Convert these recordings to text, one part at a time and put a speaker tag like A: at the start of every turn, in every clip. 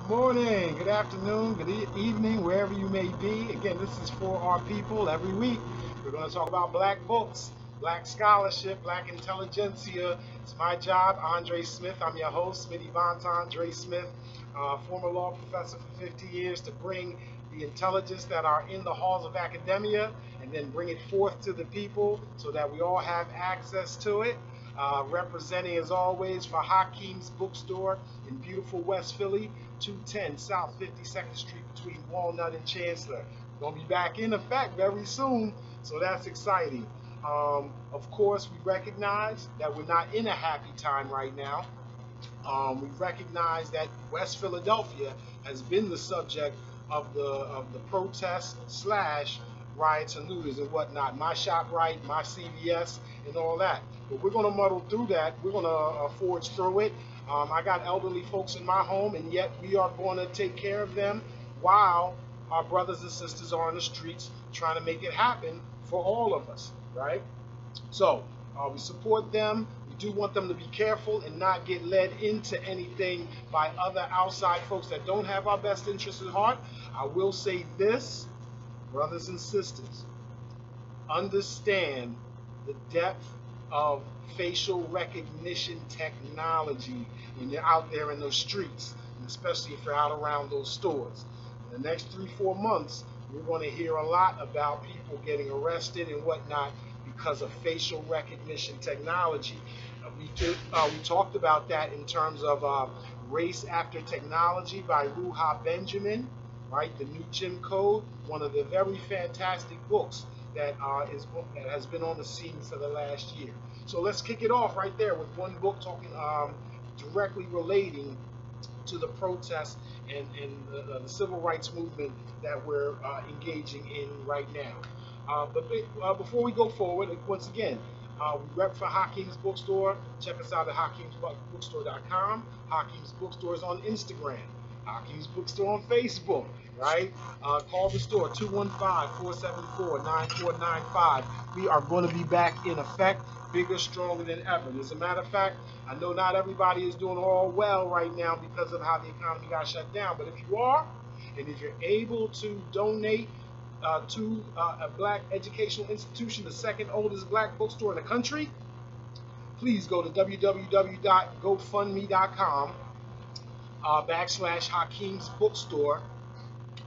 A: morning, good afternoon, good evening, wherever you may be. Again, this is for our people. Every week, we're going to talk about black books, black scholarship, black intelligentsia. It's my job, Andre Smith. I'm your host, Smitty Bonton, Andre Smith, former law professor for 50 years, to bring the intelligence that are in the halls of academia and then bring it forth to the people so that we all have access to it. Representing as always for Hakim's Bookstore in beautiful West Philly, 210 South 52nd Street between Walnut and Chancellor. We're going to be back in effect very soon, so that's exciting. Of course, we recognize that we're not in a happy time right now. We recognize that West Philadelphia has been the subject of the protests / riots and looters and whatnot. My shop, Wright, my CVS, and all that. But we're going to muddle through that. We're going to forge through it. I got elderly folks in my home, and yet we are going to take care of them while our brothers and sisters are on the streets trying to make it happen for all of us, right? So we support them. We do want them to be careful and not get led into anything by other outside folks that don't have our best interests at heart. I will say this, brothers and sisters, understand the depth of facial recognition technology when you're out there in those streets, and especially if you're out around those stores. In the next 3-4 months, we're going to hear a lot about people getting arrested and whatnot because of facial recognition technology. We talked about that in terms of Race After Technology by Ruha Benjamin, right? The New Jim Code, one of the very fantastic books that has been on the scene for the last year. So let's kick it off right there with one book talking directly relating to the protests and the civil rights movement that we're engaging in right now. But before we go forward, once again, we rep for Hakim's Bookstore. Check us out at HakimsBookstore.com. Hakim's Bookstore is on Instagram. Hakim's Bookstore on Facebook, right? Call the store, 215-474-9495. We are going to be back in effect, bigger, stronger than ever. As a matter of fact, I know not everybody is doing all well right now because of how the economy got shut down, but if you are, and if you're able to donate to a black educational institution, the second oldest black bookstore in the country, please go to www.gofundme.com / Hakim's Bookstore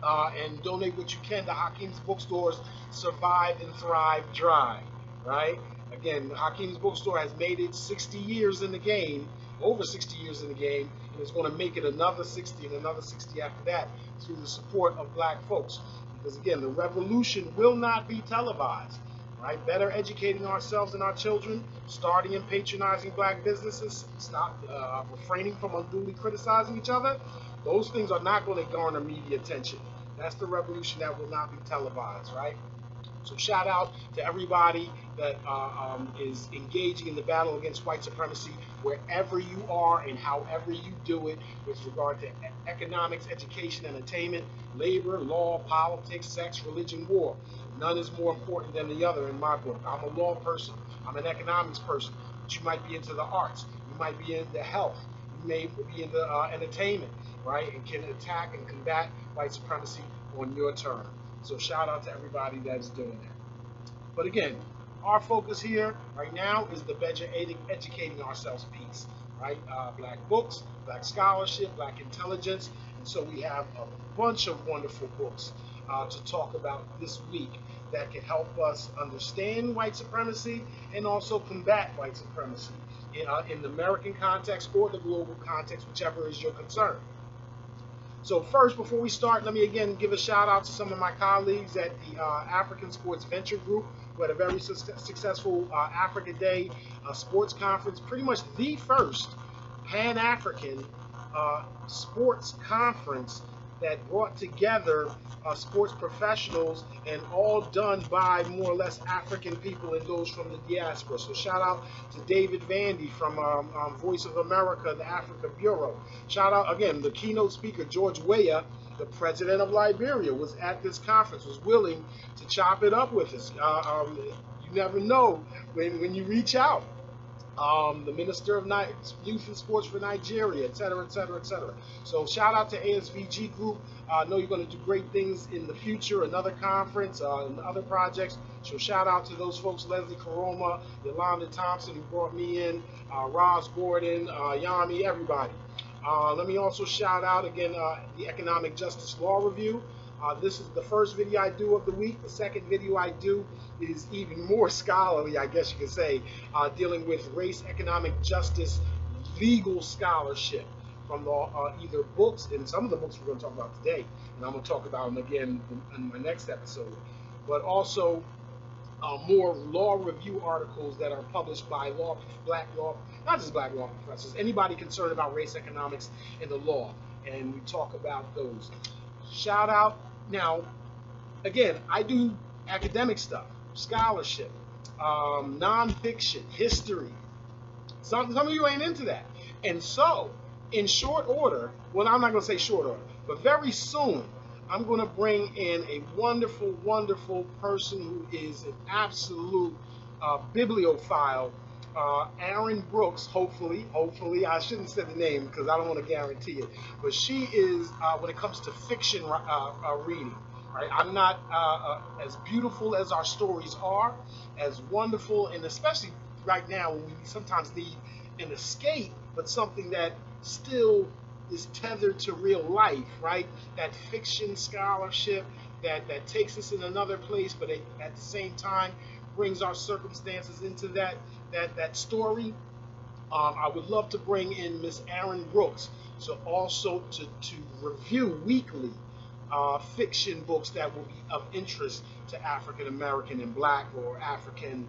A: and donate what you can to Hakim's Bookstore's Survive and Thrive Drive, right? Again, Hakim's Bookstore has made it 60 years in the game, over 60 years in the game, and it's going to make it another 60 and another 60 after that through the support of black folks. Because again, the revolution will not be televised, right? Better educating ourselves and our children, starting and patronizing black businesses, stop refraining from unduly criticizing each other. Those things are not going to garner media attention. That's the revolution that will not be televised, right? So shout out to everybody that is engaging in the battle against white supremacy, wherever you are and however you do it, with regard to economics, education, entertainment, labor, law, politics, sex, religion, war. None is more important than the other in my book. I'm a law person. I'm an economics person. But you might be into the arts. You might be into health. You may be into entertainment, right? And can attack and combat white supremacy on your terms. So shout out to everybody that's doing that. But again, our focus here right now is the better educating ourselves piece, right? Black books, black scholarship, black intelligence. And so we have a bunch of wonderful books to talk about this week that can help us understand white supremacy and also combat white supremacy in the American context or the global context, whichever is your concern. So first, before we start, let me again give a shout out to some of my colleagues at the African Sports Venture Group, who had a very successful Africa Day sports conference, pretty much the first Pan-African sports conference that brought together sports professionals, and all done by more or less African people and those from the diaspora. So shout out to David Vandy from Voice of America, the Africa Bureau. Shout out again, the keynote speaker, George Weah, the president of Liberia, was at this conference, was willing to chop it up with us. You never know when you reach out. the Minister of Youth and Sports for Nigeria, etc., etc., etc. So shout out to ASVG Group. I know you're going to do great things in the future, another conference, and other projects. So shout out to those folks, Leslie Karoma, Yolanda Thompson, who brought me in, Roz Gordon, Yami, everybody. Let me also shout out again the Economic Justice Law Review. This is the first video I do of the week. The second video I do is even more scholarly, I guess you could say, dealing with race, economic justice, legal scholarship from either books, and some of the books we're going to talk about today, and I'm going to talk about them again in my next episode, but also more law review articles that are published by black law, not just black law professors, anybody concerned about race, economics, and the law, and we talk about those. Shout out. Now, again, I do academic stuff, scholarship, nonfiction, history. Some of you ain't into that. And so, in short order, well, I'm not going to say short order, but very soon, I'm going to bring in a wonderful, wonderful person who is an absolute bibliophile, Aaron Brooks, hopefully, I shouldn't say the name because I don't want to guarantee it, but she is, when it comes to fiction reading, right? I'm not as beautiful as our stories are, as wonderful, and especially right now when we sometimes need an escape, but something that still is tethered to real life, right? That fiction scholarship that takes us in another place, but at the same time brings our circumstances into that story. I would love to bring in Miss Aaron Brooks, so also to review weekly fiction books that will be of interest to African American and Black or African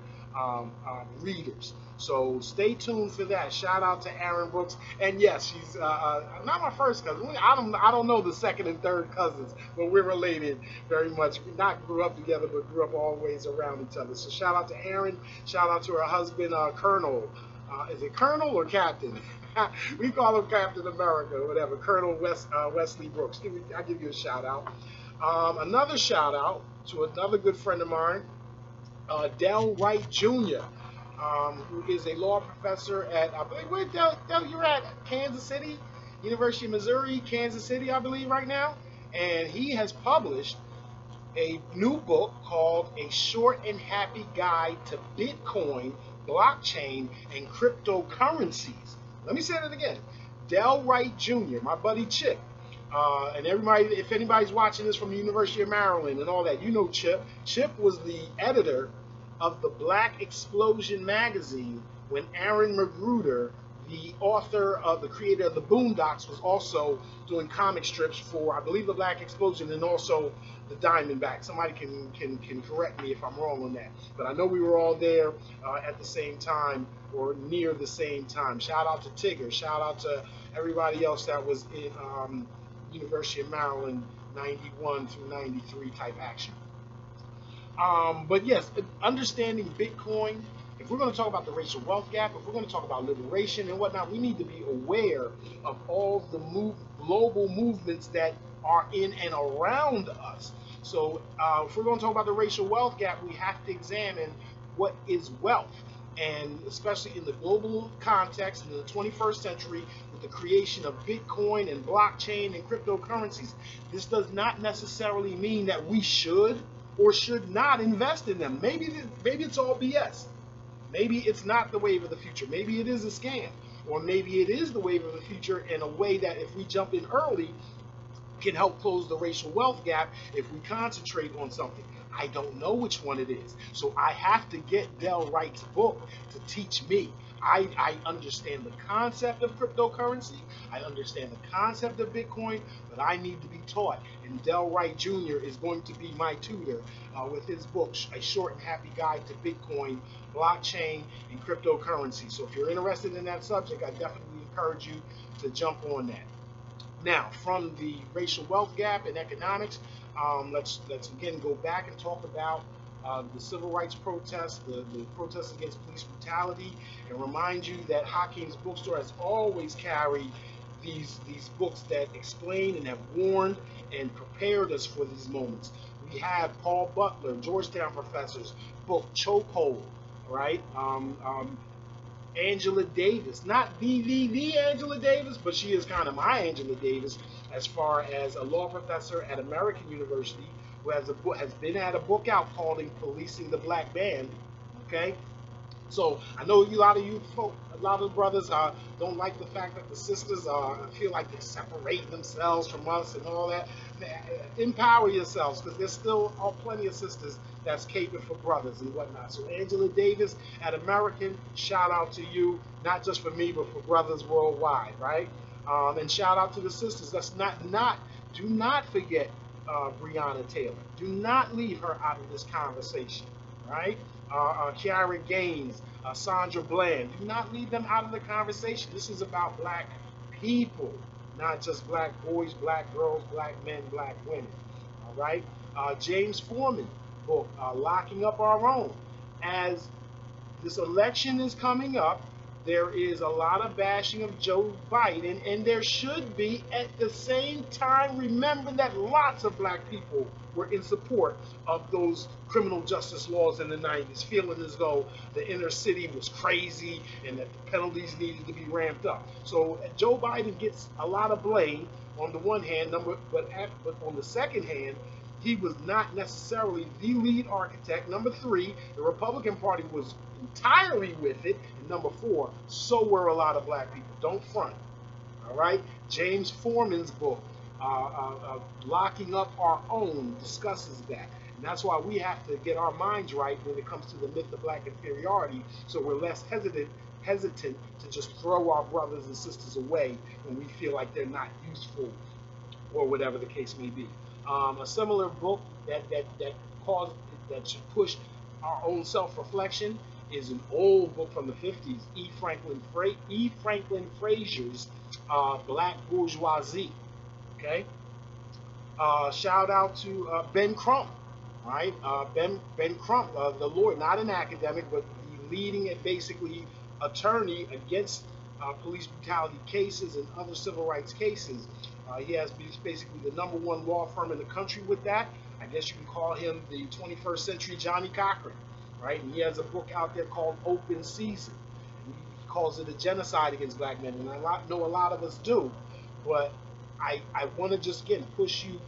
A: readers. So stay tuned for that. Shout out to Aaron Brooks, and yes, she's not my first cousin. I don't know the second and third cousins, but we're related very much. We not grew up together, but grew up always around each other. So shout out to Aaron. Shout out to her husband, Colonel. Is it Colonel or Captain? We call him Captain America, or whatever. Colonel Wesley Brooks. I'll give you a shout out. Another shout out to another good friend of mine, Del Wright Jr., who is a law professor at, I believe, where Del, you're at? Kansas City, University of Missouri, Kansas City, I believe, right now. And he has published a new book called A Short and Happy Guide to Bitcoin, Blockchain, and Cryptocurrencies. Let me say that again. Del Wright Jr., my buddy Chip. And everybody, if anybody's watching this from the University of Maryland and all that, you know Chip. Chip was the editor of the Black Explosion magazine when Aaron Magruder, the author of the creator of the Boondocks, was also doing comic strips for, I believe, the Black Explosion and also the Diamondback. Somebody can correct me if I'm wrong on that. But I know we were all there at the same time or near the same time. Shout out to Tigger. Shout out to everybody else that was in University of Maryland 91 through 93 type action. But yes, understanding Bitcoin, if we're going to talk about the racial wealth gap, if we're going to talk about liberation and whatnot, we need to be aware of all the global movements that are in and around us. So if we're going to talk about the racial wealth gap, we have to examine what is wealth. And especially in the global context in the 21st century with the creation of Bitcoin and blockchain and cryptocurrencies, this does not necessarily mean that we should or should not invest in them. Maybe it's all BS. Maybe it's not the wave of the future. Maybe it is a scam. Or maybe it is the wave of the future in a way that if we jump in early, can help close the racial wealth gap if we concentrate on something. I don't know which one it is. So I have to get Del Wright's book to teach me. I understand the concept of cryptocurrency. I understand the concept of Bitcoin, but I need to be taught. And Del Wright Jr. is going to be my tutor with his book, A Short and Happy Guide to Bitcoin, Blockchain, and Cryptocurrency. So if you're interested in that subject, I definitely encourage you to jump on that. Now, from the racial wealth gap and economics, let's again go back and talk about the civil rights protests, the protests against police brutality, and remind you that Hakim's Bookstore has always carried these books that explain and have warned and prepared us for these moments. We have Paul Butler, Georgetown professor's book, Chokehold, right? Angela Davis, not the Angela Davis, but she is kind of my Angela Davis as far as a law professor at American University who has been at a book out called Policing the Black Man. Okay, so I know a lot of you folk, a lot of brothers don't like the fact that the sisters feel like they're separating themselves from us and all that. Empower yourselves, because there's still plenty of sisters that's caping for brothers and whatnot. So Angela Davis at American, shout out to you, not just for me, but for brothers worldwide, right? And shout out to the sisters. Let's do not forget Breonna Taylor. Do not leave her out of this conversation, right? Kiara Gaines, Sandra Bland. Do not leave them out of the conversation. This is about black people, not just black boys, black girls, black men, black women. All right? James Foreman book, Locking Up Our Own. As this election is coming up, there is a lot of bashing of Joe Biden, and there should be. At the same time, remember that lots of black people were in support of those criminal justice laws in the 90s, feeling as though the inner city was crazy and that the penalties needed to be ramped up. So Joe Biden gets a lot of blame on the one hand, but on the second hand, he was not necessarily the lead architect. Number three, the Republican Party was entirely with it. And number four, so were a lot of black people. Don't front. All right? James Foreman's book, Locking Up Our Own, discusses that. And that's why we have to get our minds right when it comes to the myth of black inferiority, so we're less hesitant to just throw our brothers and sisters away when we feel like they're not useful or whatever the case may be. A similar book that should push our own self-reflection is an old book from the 50s, E. Franklin Frazier's Black Bourgeoisie. Okay. Shout out to Ben Crump, right? Ben Crump, the lawyer, not an academic, but the leading basically attorney against police brutality cases and other civil rights cases. He has basically the #1 law firm in the country with that. I guess you can call him the 21st century Johnny Cochran, right? And he has a book out there called Open Season. And he calls it a genocide against black men, and I know a lot of us do, but I want to just again push you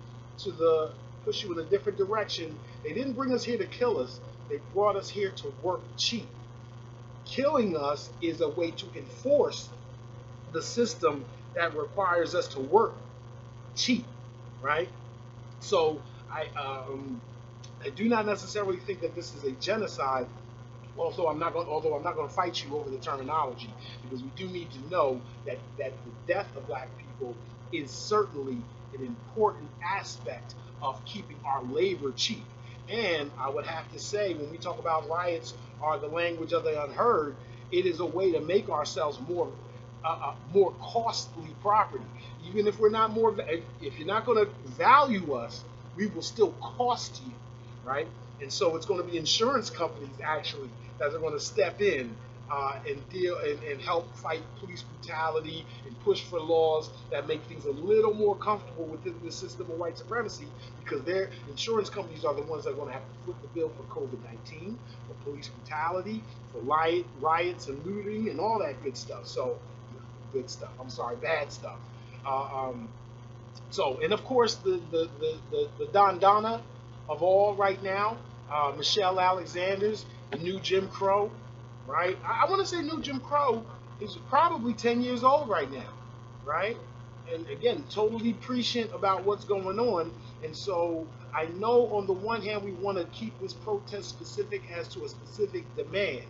A: in a different direction. They didn't bring us here to kill us; they brought us here to work cheap. Killing us is a way to enforce the system that requires us to work cheap, right? So I do not necessarily think that this is a genocide. Although I'm not going to fight you over the terminology, because we do need to know that the death of black people is certainly an important aspect of keeping our labor cheap. And I would have to say, when we talk about riots are the language of the unheard, it is a way to make ourselves more costly property. Even if we're not if you're not going to value us, we will still cost you, right? And so it's going to be insurance companies actually that are going to step in and deal and help fight police brutality and push for laws that make things a little more comfortable within the system of white supremacy, because their insurance companies are the ones that are going to have to foot the bill for COVID-19, for police brutality, for riots and looting and all that good stuff. So bad stuff. So, and of course the Don Donna of all right now, Michelle Alexander's The New Jim Crow, right? I want to say New Jim Crow is probably 10 years old right now, right? And again, totally prescient about what's going on. And so I know on the one hand we want to keep this protest specific as to a specific demand,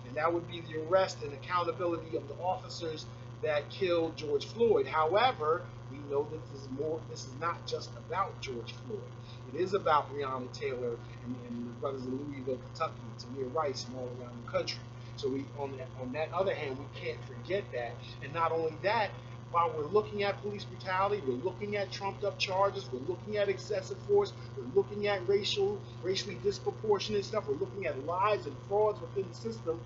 A: and that would be the arrest and accountability of the officers that killed George Floyd. However, we know that this is not just about George Floyd. It is about Breonna Taylor and the brothers in Louisville, Kentucky, Tamir Rice, and all around the country. So on that other hand, we can't forget that. And not only that, while we're looking at police brutality, we're looking at trumped up charges, we're looking at excessive force, we're looking at racially disproportionate stuff, we're looking at lies and frauds within the system,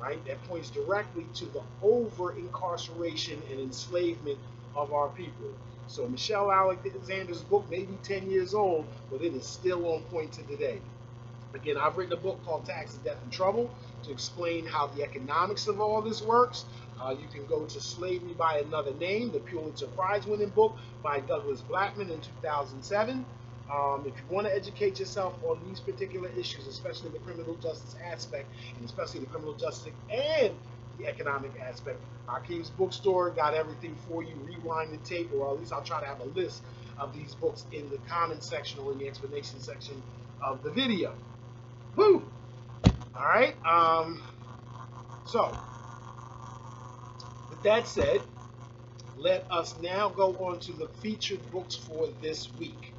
A: right? That points directly to the over-incarceration and enslavement of our people. So Michelle Alexander's book may be 10 years old, but it is still on point to today. Again, I've written a book called Taxes, Death, and Trouble to explain how the economics of all this works. You can go to Slavery by Another Name, the Pulitzer Prize-winning book by Douglas Blackman in 2007. If you want to educate yourself on these particular issues, especially the criminal justice aspect, and especially the criminal justice and the economic aspect, Hakim's Bookstore got everything for you. Rewind the tape, or at least I'll try to have a list of these books in the comment section or in the explanation section of the video. Woo! All right. So, with that said, let us now go on to the featured books for this week.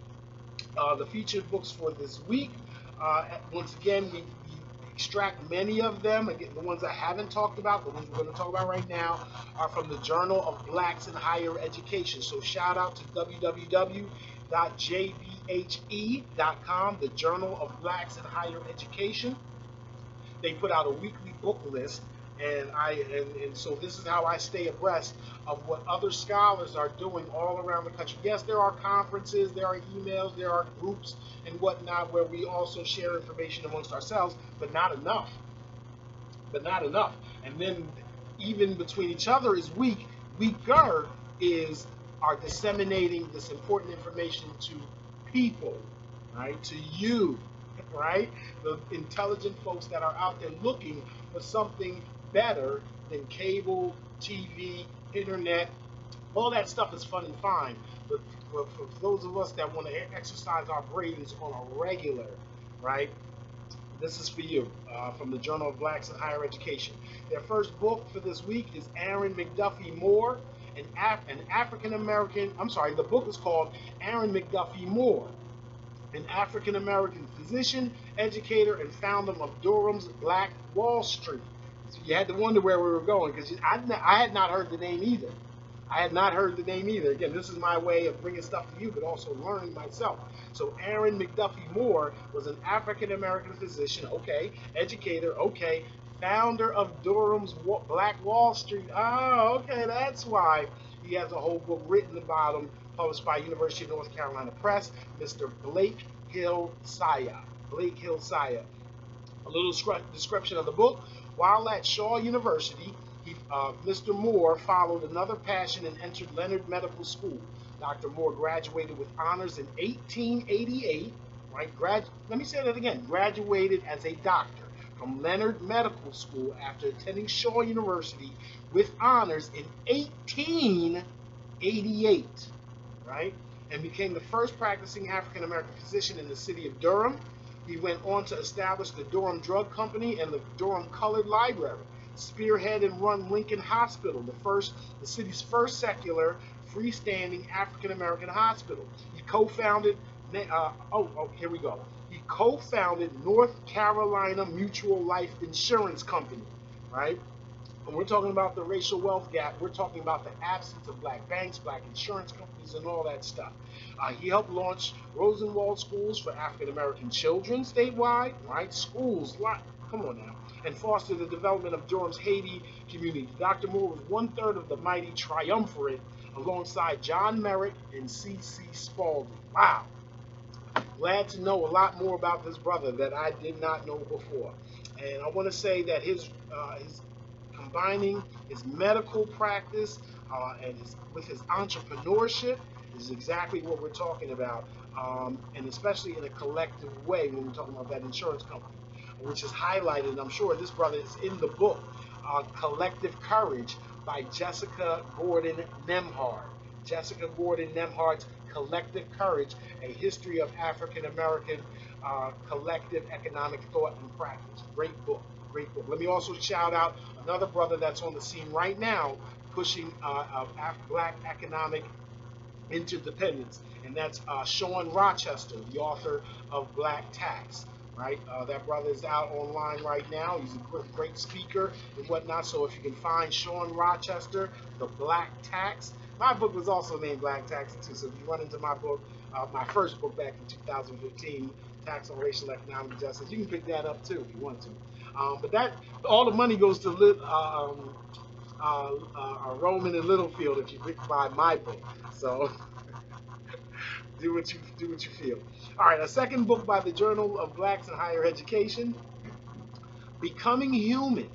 A: The featured books for this week, once again, we extract many of them. Again, the ones I haven't talked about, the ones we're going to talk about right now, are from the Journal of Blacks in Higher Education. So shout out to www.jbhe.com, the Journal of Blacks in Higher Education. They put out a weekly book list, and so this is how I stay abreast of what other scholars are doing all around the country. Yes, there are conferences, there are emails, there are groups and whatnot where we also share information amongst ourselves, but not enough. And then even between each other is weak. Weaker are disseminating this important information to people, right? To you, right? The intelligent folks that are out there looking for something better than cable, TV, internet. All that stuff is fun and fine, but for those of us that want to exercise our brains on a regular, right, this is for you, from the Journal of Blacks in Higher Education. Their first book for this week is Aaron McDuffie Moore, an African-American, the book is called Aaron McDuffie Moore, an African-American physician, educator, and founder of Durham's Black Wall Street. So you had to wonder where we were going, because I had not heard the name either. Again, this is my way of bringing stuff to you, but also learning myself. So Aaron McDuffie Moore was an African-American physician, okay, educator, okay, founder of Durham's Black Wall Street. Oh, okay, that's why he has a whole book written about him, published by University of North Carolina Press, Mr. Blake Hill Saya. A little description of the book. While at Shaw University, Mr. Moore followed another passion and entered Leonard Medical School. Dr. Moore graduated with honors in 1888, right? Let me say that again. Graduated as a doctor from Leonard Medical School after attending Shaw University with honors in 1888, right? And became the first practicing African-American physician in the city of Durham. He went on to establish the Durham Drug Company and the Durham Colored Library, spearhead and run Lincoln Hospital, the city's first secular, freestanding African-American hospital. He co-founded, He co-founded North Carolina Mutual Life Insurance Company, right? When we're talking about the racial wealth gap, we're talking about the absence of black banks, black insurance companies, and all that stuff. He helped launch Rosenwald schools for African-American children statewide, right? Schools, come on now. And foster the development of Durham's Haiti community. Dr. Moore was one-third of the mighty triumvirate alongside John Merritt and C.C. Spalding. Wow. Glad to know a lot more about this brother that I did not know before. And I want to say that his combining his medical practice with his entrepreneurship is exactly what we're talking about, and especially in a collective way when we're talking about that insurance company, which is highlighted, and I'm sure this brother is in the book, Collective Courage by Jessica Gordon Nembhard. Jessica Gordon Nembhard's Collective Courage, A History of African-American Collective Economic Thought and Practice. Great book. Let me also shout out another brother that's on the scene right now pushing black economic interdependence, and that's Sean Rochester, the author of Black Tax. Right, that brother is out online right now. He's a great speaker and whatnot. So if you can find Sean Rochester, The Black Tax. My book was also named Black Tax too. So if you run into my book, my first book back in 2015, Tax on Racial Economic Justice, you can pick that up too if you want to. But that all the money goes to Roman and Littlefield if you buy my book. So do what you feel. All right, a second book by the Journal of Blacks in Higher Education, Becoming Human,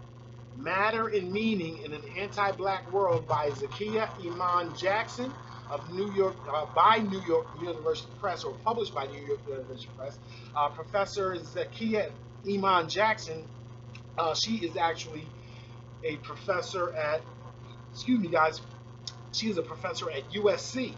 A: Matter and Meaning in an Anti-Black World by Zakiyyah Iman Jackson of New York, by New York University Press, or published by New York University Press. Professor Zakiyyah Iman Jackson, she is actually a professor at, excuse me guys, she is a professor at USC.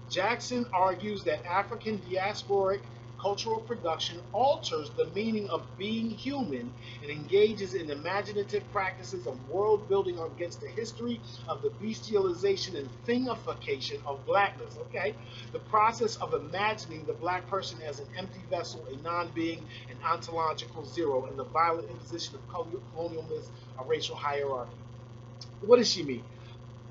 A: Jackson argues that African diasporic cultural production alters the meaning of being human and engages in imaginative practices of world building against the history of the bestialization and thingification of blackness. Okay, the process of imagining the black person as an empty vessel, a non-being, an ontological zero, and the violent imposition of colonial myths, a racial hierarchy. What does she mean?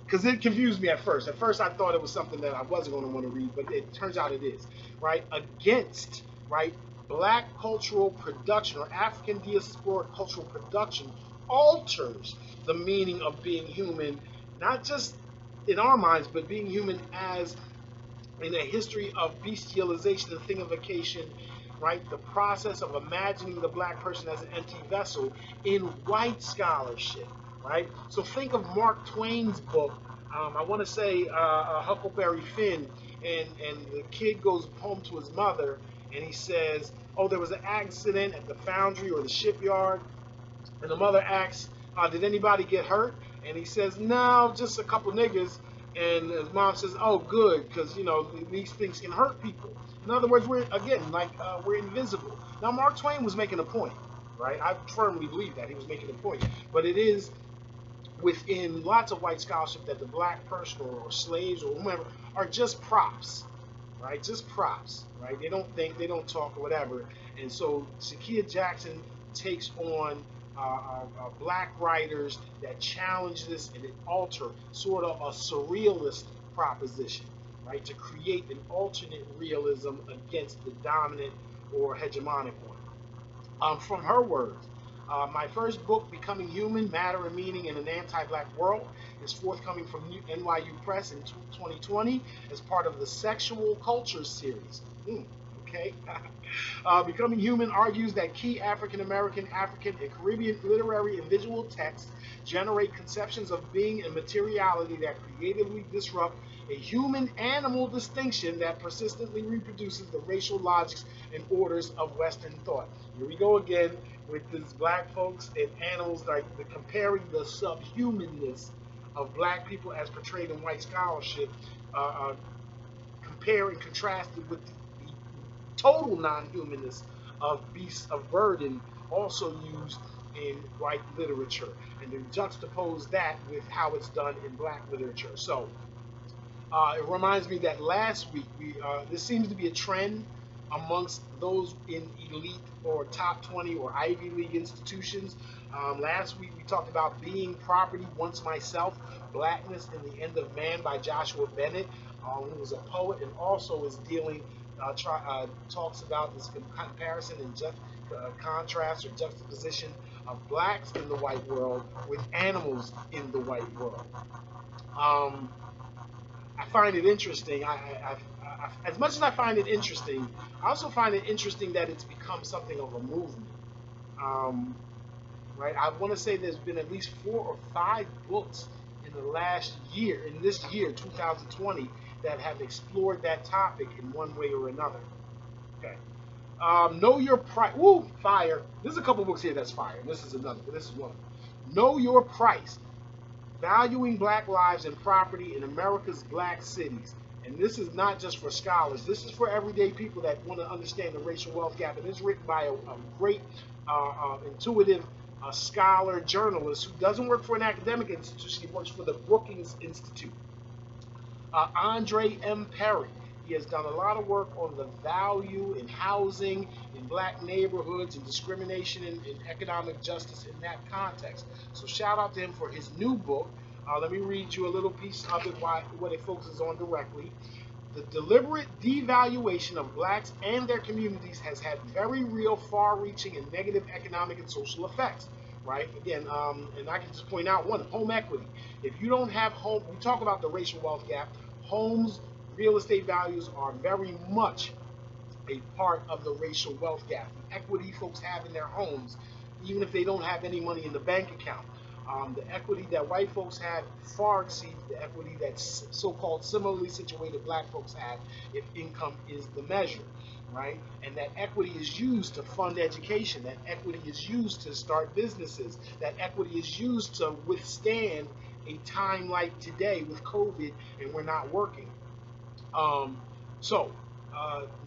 A: Because it confused me at first. At first, I thought it was something that I wasn't going to want to read, but it turns out it is, right? Against, right, black cultural production or African diasporic cultural production alters the meaning of being human, not just in our minds, but being human as in a history of bestialization and thingification, right? The process of imagining the black person as an empty vessel in white scholarship. Right? So think of Mark Twain's book, I want to say Huckleberry Finn, and the kid goes home to his mother and he says, oh, there was an accident at the foundry or the shipyard, and the mother asks, did anybody get hurt? And he says, no, just a couple niggas. And his mom says, oh, good, because, you know, these things can hurt people. In other words, we're, again, like, we're invisible. Now, Mark Twain was making a point, right? I firmly believe that he was making a point, but it is within lots of white scholarship that the black person or slaves or whomever are just props, right? Just props, right? They don't think, they don't talk or whatever. And so Zakiyyah Jackson takes on black writers that challenge this and it alter sort of a surrealist proposition, right? To create an alternate realism against the dominant or hegemonic one. From her words, my first book, Becoming Human, Matter and Meaning in an Anti-Black World, is forthcoming from NYU Press in 2020 as part of the Sexual Cultures series. Okay. Becoming Human argues that key African-American, African, and Caribbean literary and visual texts generate conceptions of being and materiality that creatively disrupt a human-animal distinction that persistently reproduces the racial logics and orders of Western thought. Here we go again with these black folks and animals, like comparing the subhumanness of black people as portrayed in white scholarship, compare and contrasted with the total non-humanness of beasts of burden also used in white literature, and then juxtapose that with how it's done in black literature. So it reminds me that last week, this seems to be a trend amongst those in elite or top 20 or Ivy League institutions. Last week we talked about Being Property, Once Myself, Blackness and the End of Man by Joshua Bennett, who was a poet and also is dealing, talks about this comparison and contrast or juxtaposition of blacks in the white world with animals in the white world. I find it interesting. As much as I find it interesting, I also find it interesting that it's become something of a movement. Right? I want to say there's been at least 4 or 5 books in the last year, in this year, 2020, that have explored that topic in one way or another. Okay. Know Your Price. Woo, fire. There's a couple books here that's fire. And this is another, but this is one. Know Your Price. Valuing Black Lives and Property in America's Black Cities. And this is not just for scholars. This is for everyday people that want to understand the racial wealth gap. And it's written by a great, intuitive scholar, journalist who doesn't work for an academic institution. He works for the Brookings Institute. Andre M. Perry. He has done a lot of work on the value in housing in black neighborhoods and discrimination and economic justice in that context. So shout out to him for his new book. Let me read you a little piece of it, what it focuses on directly. The deliberate devaluation of blacks and their communities has had very real, far-reaching, and negative economic and social effects. Right? Again, and I can just point out one, home equity. If you don't have home, we talk about the racial wealth gap. Homes real estate values are very much a part of the racial wealth gap. The equity folks have in their homes, even if they don't have any money in the bank account. The equity that white folks have far exceeds the equity that so-called similarly situated black folks have if income is the measure, right? And that equity is used to fund education. That equity is used to start businesses. That equity is used to withstand a time like today with COVID and we're not working.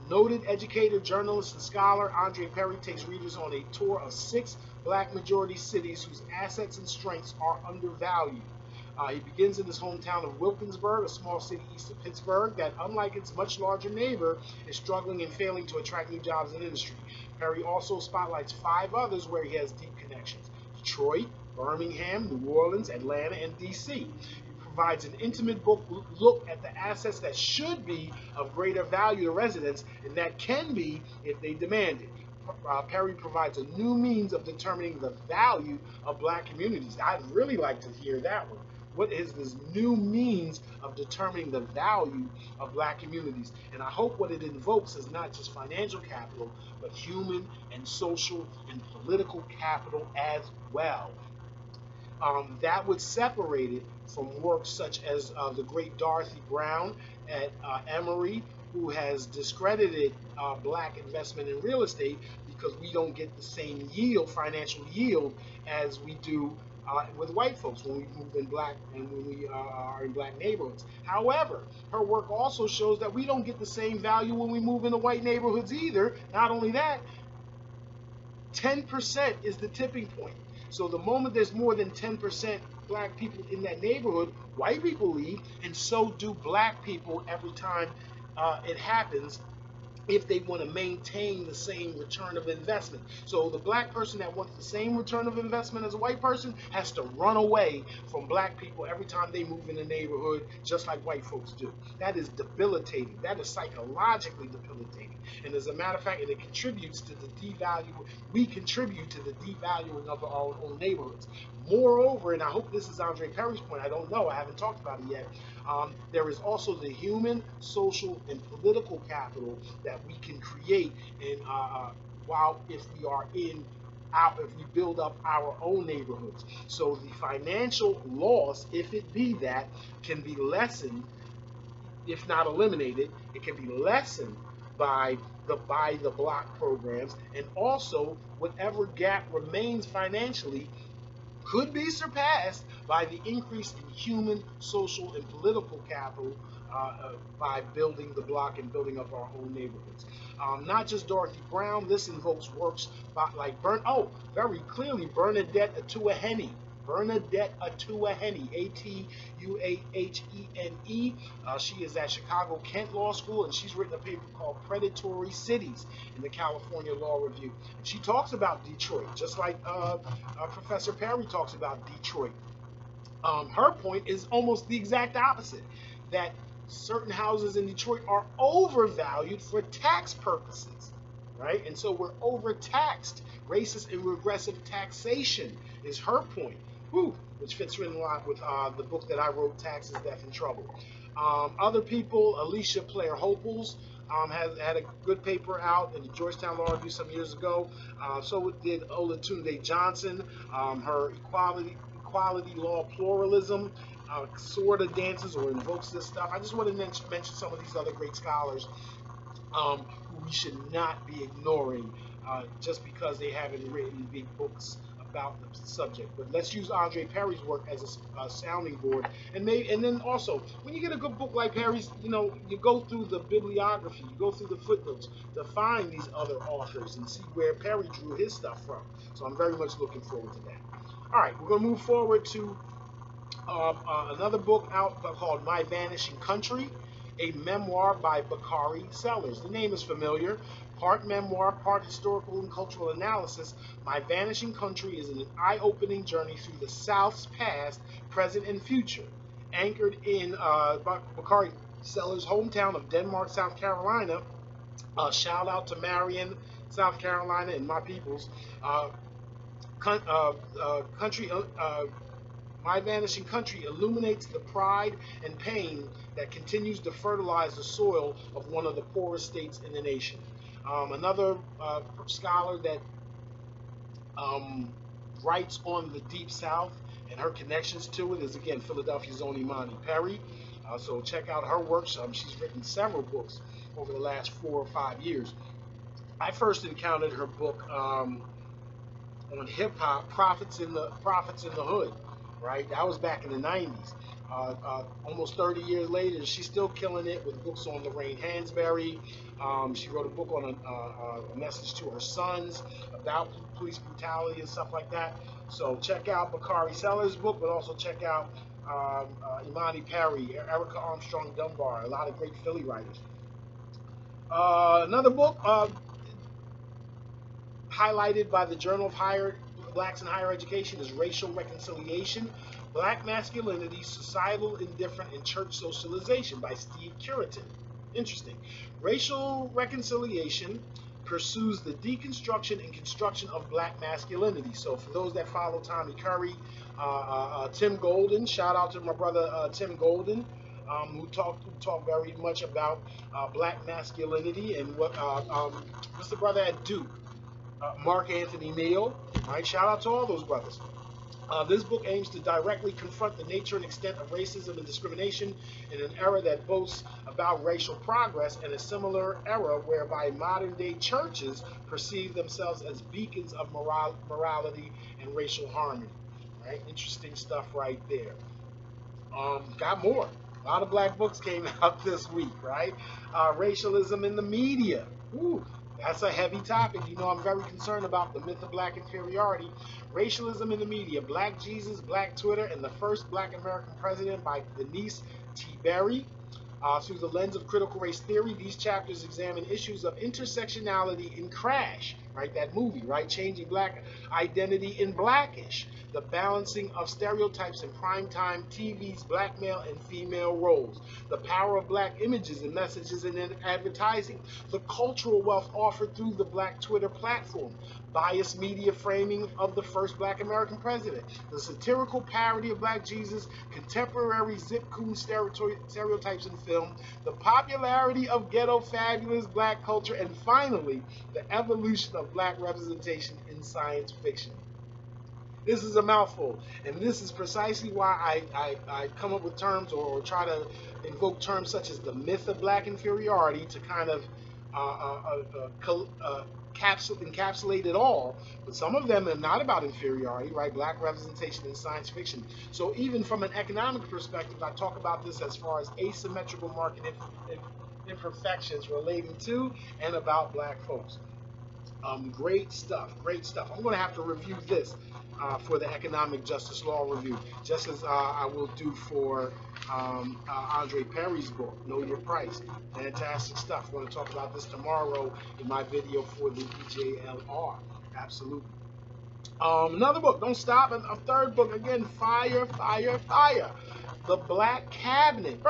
A: Noted educator, journalist, and scholar Andre Perry takes readers on a tour of 6 black majority cities whose assets and strengths are undervalued. He begins in his hometown of Wilkinsburg, a small city east of Pittsburgh that, unlike its much larger neighbor, is struggling and failing to attract new jobs in industry. Perry also spotlights 5 others where he has deep connections: Detroit, Birmingham, New Orleans, Atlanta, and D.C. Provides an intimate book look at the assets that should be of greater value to residents, and that can be if they demand it. Perry provides a new means of determining the value of black communities. I'd really like to hear that one. What is this new means of determining the value of black communities? And I hope what it invokes is not just financial capital, but human and social and political capital as well. That would separate it from works such as the great Dorothy Brown at Emory, who has discredited black investment in real estate because we don't get the same yield, financial yield, as we do with white folks when we move in black and when we are in black neighborhoods. However, her work also shows that we don't get the same value when we move into white neighborhoods either. Not only that, 10% is the tipping point. So the moment there's more than 10% black people in that neighborhood, white people leave, and so do black people every time it happens, if they want to maintain the same return of investment. So the black person that wants the same return of investment as a white person has to run away from black people every time they move in the neighborhood, just like white folks do. That is debilitating. That is psychologically debilitating. And as a matter of fact, it contributes to the devaluing. We contribute to the devaluing of our own neighborhoods. Moreover, and I hope this is Andre Perry's point, I don't know, I haven't talked about it yet, there is also the human, social, and political capital that we can create in, if we build up our own neighborhoods. So the financial loss, if it be that, can be lessened, if not eliminated. It can be lessened by the block programs, and also whatever gap remains financially could be surpassed by the increase in human, social, and political capital by building the block and building up our own neighborhoods. Not just Dorothy Brown, this invokes works like very clearly Bernadette Atuahene. Bernadette Atuahene, Atuahene. She is at Chicago Kent Law School, and she's written a paper called Predatory Cities in the California Law Review. And she talks about Detroit, just like Professor Perry talks about Detroit. Her point is almost the exact opposite, that certain houses in Detroit are overvalued for tax purposes, right? And so we're overtaxed. Racist and regressive taxation is her point. Which fits in a lot with the book that I wrote, Taxes, Death, and Trouble. Other people, Alicia Player Hopels has had a good paper out in the Georgetown Law Review some years ago. So did Olatunde Johnson. Her equality law pluralism sort of dances or invokes this stuff. I just want to mention some of these other great scholars who we should not be ignoring just because they haven't written big books about the subject. But let's use Andre Perry's work as a sounding board, and then also when you get a good book like Perry's, you go through the bibliography, you go through the footnotes to find these other authors and see where Perry drew his stuff from. So I'm very much looking forward to that. All right, we're going to move forward to another book out called My Vanishing Country, a memoir by Bakari Sellers. The name is familiar. Part memoir, part historical and cultural analysis, My Vanishing Country is an eye-opening journey through the South's past, present, and future. Anchored in Bakari Sellers' hometown of Denmark, South Carolina. Shout out to Marion, South Carolina, and my peoples. My Vanishing Country illuminates the pride and pain that continues to fertilize the soil of one of the poorest states in the nation. Another scholar that writes on the Deep South and her connections to it is, again, Philadelphia's own Imani Perry. So check out her works. She's written several books over the last 4 or 5 years. I first encountered her book on hip hop, Prophets in the Hood, right? That was back in the 90s. Almost 30 years later, she's still killing it with books on Lorraine Hansberry. She wrote a book on a message to her sons about police brutality and stuff like that. So check out Bakari Sellers' book, but also check out Imani Perry, Erica Armstrong Dunbar, a lot of great Philly writers. Another book highlighted by the Journal of Blacks in Higher Education is Racial Reconciliation, Black Masculinity, Societal Indifference, and Church Socialization by Steve Curitin. Interesting. Racial Reconciliation pursues the deconstruction and construction of black masculinity. So for those that follow Tommy Curry, Tim Golden, shout out to my brother Tim Golden, who talked very much about black masculinity and what's the brother at Duke? Mark Anthony Neal, right? Shout out to all those brothers. This book aims to directly confront the nature and extent of racism and discrimination in an era that boasts about racial progress, and a similar era whereby modern-day churches perceive themselves as beacons of morality and racial harmony. Right? Interesting stuff right there. Got more. A lot of black books came out this week, right? Racialism in the media. Ooh. That's a heavy topic. You know, I'm very concerned about the myth of black inferiority. Racialism in the media, Black Jesus, Black Twitter, and the first Black American president by Denise T. Berry. Through the lens of critical race theory, these chapters examine issues of intersectionality in Crash, right? That movie, right? Changing black identity in Blackish. The balancing of stereotypes in primetime TV's black male and female roles, the power of black images and messages in advertising, the cultural wealth offered through the Black Twitter platform, biased media framing of the first black American president, the satirical parody of Black Jesus, contemporary zip coon stereotypes in film, the popularity of ghetto fabulous black culture, and finally, the evolution of black representation in science fiction. This is a mouthful, and this is precisely why I come up with terms or try to invoke terms such as the myth of black inferiority to kind of encapsulate it all. But some of them are not about inferiority, right? Black representation in science fiction. So even from an economic perspective, I talk about this as far as asymmetrical market imperfections relating to and about black folks. Great stuff, great stuff. I'm going to have to review this for the Economic Justice Law Review, just as I will do for Andre Perry's book, Know Your Price. Fantastic stuff. We're going to talk about this tomorrow in my video for the EJLR. Absolutely. Another book, don't stop. A third book, again, fire, fire, fire. The Black Cabinet.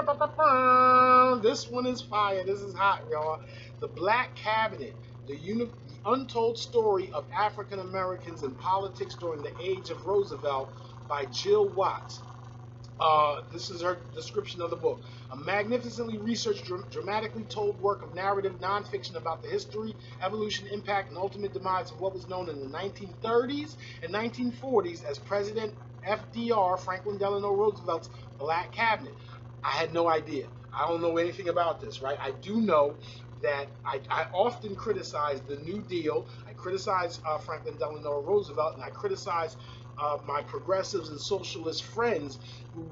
A: This one is fire. This is hot, y'all. The Black Cabinet. The Untold Story of African Americans in Politics During the Age of Roosevelt by Jill Watts. This is her description of the book. A magnificently researched, dramatically told work of narrative nonfiction about the history, evolution, impact, and ultimate demise of what was known in the 1930s and 1940s as President FDR, Franklin Delano Roosevelt's Black Cabinet. I had no idea. I don't know anything about this, right? I do know that I often criticize the New Deal. I criticize Franklin Delano Roosevelt, and I criticize my progressives and socialist friends who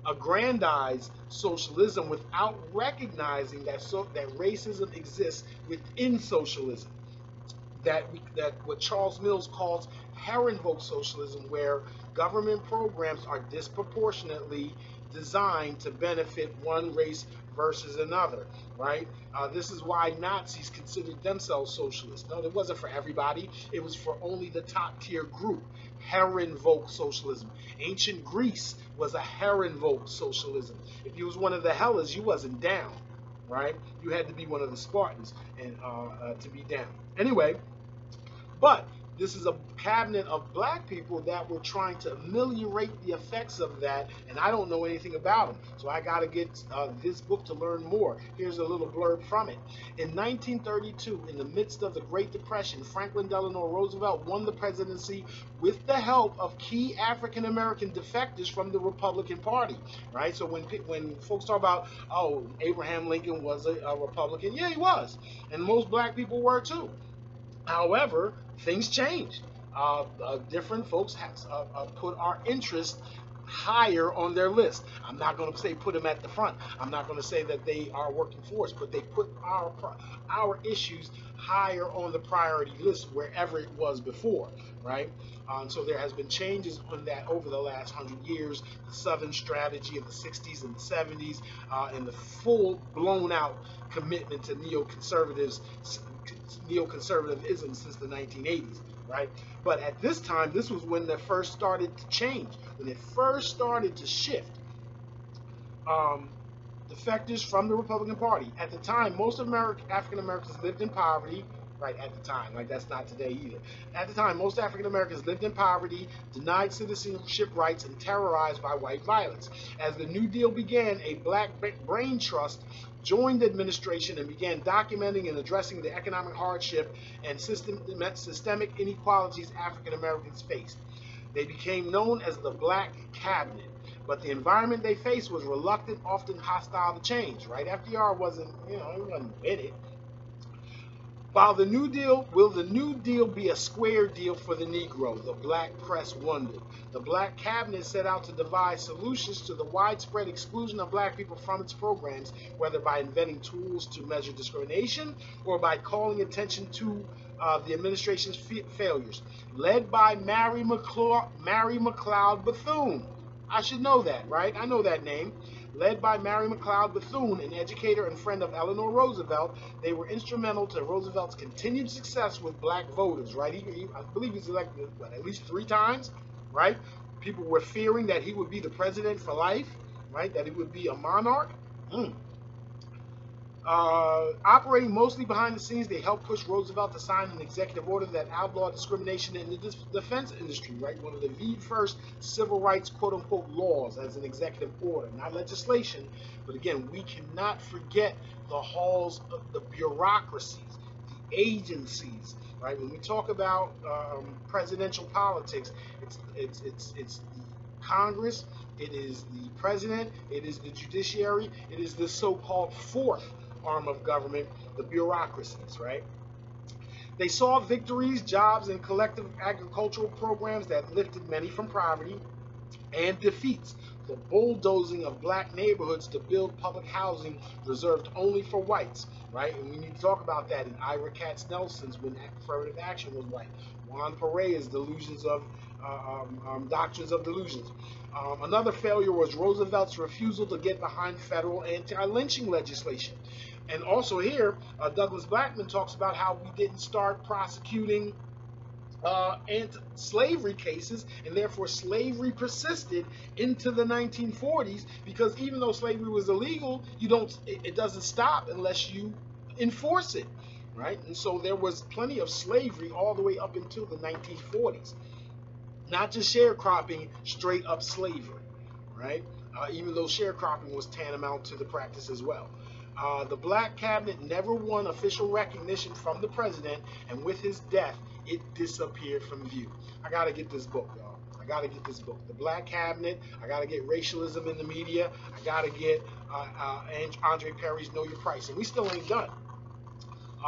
A: aggrandize socialism without recognizing that racism exists within socialism. That what Charles Mills calls Herrenvolk socialism, where government programs are disproportionately designed to benefit one race versus another, right? This is why Nazis considered themselves socialists. No, it wasn't for everybody. It was for only the top tier group. Herrenvolk socialism. Ancient Greece was a Herrenvolk socialism. If you was one of the Hellas, you wasn't down, right? You had to be one of the Spartans and to be down. Anyway, but this is a cabinet of black people that were trying to ameliorate the effects of that, and I don't know anything about them. So I got to get this book to learn more. Here's a little blurb from it. In 1932, in the midst of the Great Depression, Franklin Delano Roosevelt won the presidency with the help of key African American defectors from the Republican Party, right? So when folks talk about, oh, Abraham Lincoln was a Republican, yeah, he was, and most black people were too. However, things changed. Different folks have put our interest higher on their list. I'm not going to say put them at the front. I'm not going to say that they are working for us, but they put our issues higher on the priority list wherever it was before, right? So there has been changes on that over the last 100 years. The Southern strategy of the 60s and the 70s, and the full blown out commitment to neoconservatism since the 1980s, right? But at this time, this was when they first started to change, when it first started to shift. Defectors from the Republican Party. At the time, most African Americans lived in poverty. Right, at the time, like that's not today either. At the time, most African Americans lived in poverty, denied citizenship rights, and terrorized by white violence. As the New Deal began, a black brain trust joined the administration and began documenting and addressing the economic hardship and systemic inequalities African Americans faced. They became known as the Black Cabinet, but the environment they faced was reluctant, often hostile to change. Right, FDR wasn't, he wasn't with it. Will the New Deal be a square deal for the Negro? The black press wondered. The Black Cabinet set out to devise solutions to the widespread exclusion of black people from its programs, whether by inventing tools to measure discrimination or by calling attention to the administration's failures. Led by Mary McLeod Bethune. I should know that, right? I know that name. Led by Mary McLeod Bethune, an educator and friend of Eleanor Roosevelt, they were instrumental to Roosevelt's continued success with black voters, right? I believe he's elected, at least 3 times, right? People were fearing that he would be the president for life, right? That he would be a monarch. Operating mostly behind the scenes, they helped push Roosevelt to sign an executive order that outlawed discrimination in the defense industry, right? One of the first civil rights, quote-unquote, laws as an executive order, not legislation. But again, we cannot forget the halls of the bureaucracies, the agencies, right? When we talk about presidential politics, it's the Congress, it is the president, it is the judiciary, it is the so-called fourth arm of government, the bureaucracies, right? They saw victories, jobs, and collective agricultural programs that lifted many from poverty, and defeats, the bulldozing of black neighborhoods to build public housing reserved only for whites, right? And we need to talk about that in Ira Katz Nelson's When Affirmative Action Was White. Juan Pereira's Doctrines of Delusions. Another failure was Roosevelt's refusal to get behind federal anti-lynching legislation. And also here, Douglas Blackman talks about how we didn't start prosecuting slavery cases, and therefore slavery persisted into the 1940s, because even though slavery was illegal, it doesn't stop unless you enforce it, right? And so there was plenty of slavery all the way up until the 1940s. Not just sharecropping, straight up slavery, right? Even though sharecropping was tantamount to the practice as well. The Black Cabinet never won official recognition from the president, and with his death, it disappeared from view. I gotta get this book, y'all. I gotta get this book. The Black Cabinet. I gotta get Racialism in the Media. I gotta get Andre Perry's Know Your Price. And we still ain't done.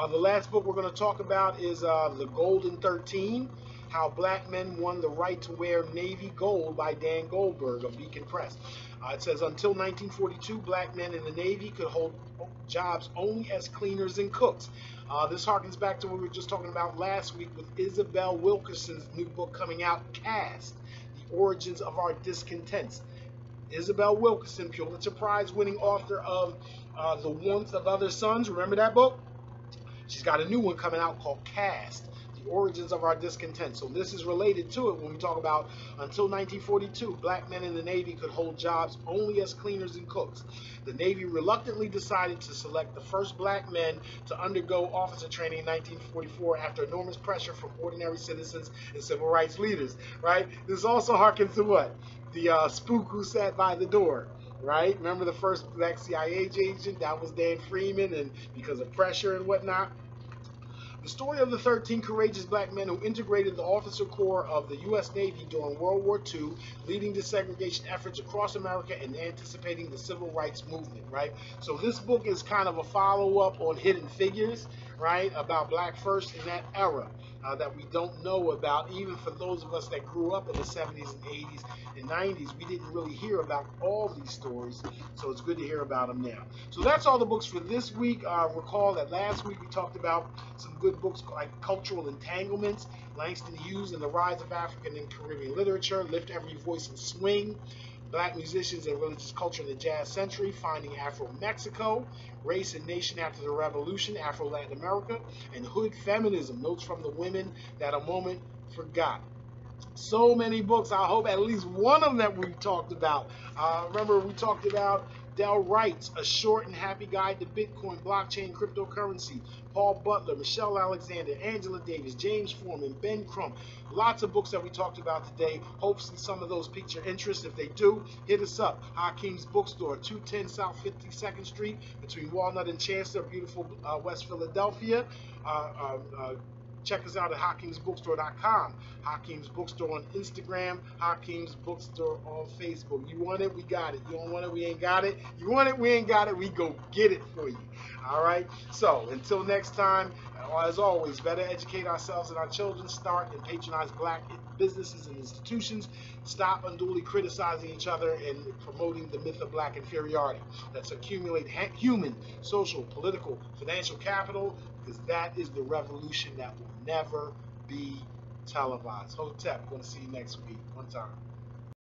A: The last book we're gonna talk about is The Golden 13. How Black Men Won the Right to Wear Navy Gold by Dan Goldberg of Beacon Press. It says, until 1942, black men in the Navy could hold jobs only as cleaners and cooks. This harkens back to what we were just talking about last week with Isabel Wilkerson's new book coming out, Caste, The Origins of Our Discontents. Isabel Wilkerson, Pulitzer Prize-winning author of The Warmth of Other Suns. Remember that book? She's got a new one coming out called Caste, the origins of our discontent. So this is related to it when we talk about until 1942, black men in the Navy could hold jobs only as cleaners and cooks. The Navy reluctantly decided to select the first black men to undergo officer training in 1944 after enormous pressure from ordinary citizens and civil rights leaders, right? This also harkens to what? The spook who sat by the door, right? Remember the first black CIA agent? That was Dan Freeman, and because of pressure and whatnot. The story of the 13 courageous black men who integrated the officer corps of the U.S. Navy during World War II, leading desegregation efforts across America and anticipating the civil rights movement, right? So this book is kind of a follow-up on Hidden Figures, right, about black first in that era that we don't know about. Even for those of us that grew up in the 70s and 80s and 90s, we didn't really hear about all these stories, so it's good to hear about them now. So that's all the books for this week. Recall that last week we talked about some good books like Cultural Entanglements, Langston Hughes and the Rise of African and Caribbean Literature, Lift Every Voice and Swing, Black Musicians and Religious Culture in the Jazz Century, Finding Afro-Mexico, Race and Nation After the Revolution, Afro-Latin America, and Hood Feminism, Notes from the Women That a Moment Forgot. So many books. I hope at least one of them we talked about. Remember, we talked about Del Wright's A Short and Happy Guide to Bitcoin, Blockchain, Cryptocurrency, Paul Butler, Michelle Alexander, Angela Davis, James Foreman, Ben Crump. Lots of books that we talked about today. Hopefully some of those pique your interest. If they do, hit us up. Hakim's Bookstore, 210 South 52nd Street between Walnut and Chancellor, beautiful West Philadelphia. Check us out at HakimsBookstore.com. Hakim's Bookstore on Instagram. Hakim's Bookstore on Facebook. You want it, we got it. You don't want it, we ain't got it. You want it, we ain't got it. We go get it for you. All right? So, until next time, as always, better educate ourselves and our children. Start and patronize black businesses and institutions. Stop unduly criticizing each other and promoting the myth of black inferiority. Let's accumulate human, social, political, financial capital, because that is the revolution that will never be televised. Hotep, going to see you next week. One time.